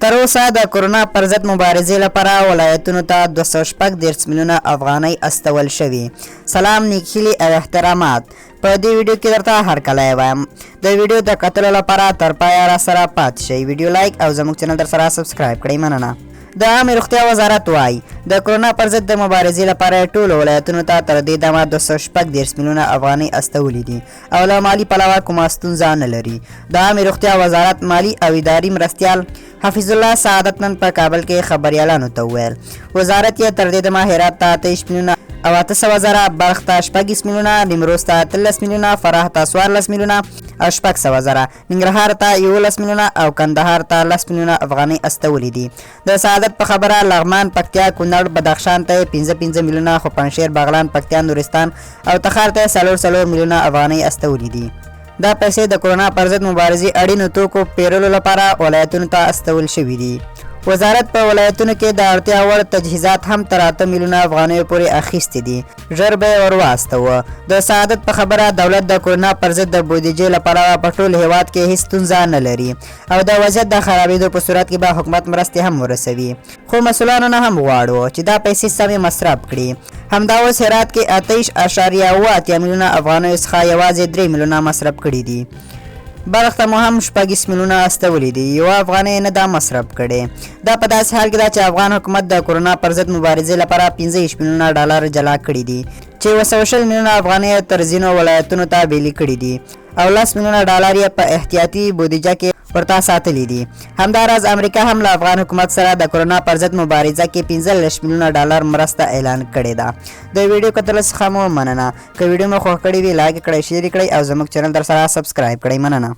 تر اوسه د کرونا پر ضد مبارزې لپاره ولایتونو ته 214 میلیونه افغانۍ استول شوي. سلام، نیکهیلې او احترامات. په دې ویډیو کې درته هرکلی وایم. د ویډیو د کتلو لپاره تر پایه را سره پاتې شئ. ویډیو لایک او زموږ چینل در سره سبسکرایب کړئ. مننه. د عامې روغتیا وزارت وایي د کرونا پر ضد د مبارزې لپاره ټولو ولایتونو ته تر دې دمه 214 میلیونه افغانۍ استولي دي او له مالي پلوه کومه ستونزه نه لري. د عامې روغتیا وزارت مالي او اداري مرستیال حفیظ الله سعادت نن په کابل کې خبریالانو ته وویل وزارت یې تر دې دمه هرات ته 23 میلیونه او 800,000، بلخ ته 16 میلیونه، نیمروز ته 13 میلیونه، فراه ته 14 میلیونه او 600,000، ننګرهار ته 11 میلیونه او کندهار ته 10 میلیونه افغانۍ استولي دي. د سعادت په خبره لغمان، پکتیا، کونړ، بدخشان ته 15 میلیونه، خو پنجشیر، بغلان، پکتیا، نورستان او تخار ته 4 میلیونه افغانۍ استولي دي. دا پیسې د کرونا پر ضد مبارزې اړینو توکو پیرلو لپاره ولایتونو ته استول شوي دي. وزارت په ولایتونو کې د اړتیا وړ تجهیزات هم تر 8 میلیونه افغانیو پورې اخیستي دي. ژر به یې ور واستوه. د سعادت په خبره دولت د کرونا پر ضد د بودیجې لپاره په ټول هیواد کې هیڅ ستونزه نه لري او د وضعیت د خرابېدو په صورت کې به حکومت مرستې هم ورسوي، خو مسؤلانو نه هم غواړو چې دا پیسې سمې مصرف کړي. همدا اوس هرات کې 28.8 میلیونه افغانیو څخه یوازې 3 میلیونه مصرف کړي دي. بلخ ته مو هم 16 میلیونه استولي دي، یوه افغانۍ نه دا مصرف کړي. دا په داسې حال کې ده چې افغان حکومت د کرونا پر ضد مبارزې لپاره 15 میلیونه ډالر جلا کړي دي چې 200 میلیونه افغانۍ تر ځینو ولایتونو ته بیلې کړي دي او 10 میلیونه ډالر یې په احتیاطي بودیجه کې ورته ساتلي دي. همداراز امریکا هم له افغان حکومت سره د کرونا پر ضد مبارزه کې 15 میلیونه ډالر مرسته اعلان کړې ده. د ویډیو کتلو څخه مو مننه. که ویډیو مو خوښ کړې وي لایک کړئ، شیر کړئ او زموږ چینل در سره سبسکرایب کړئ. مننه.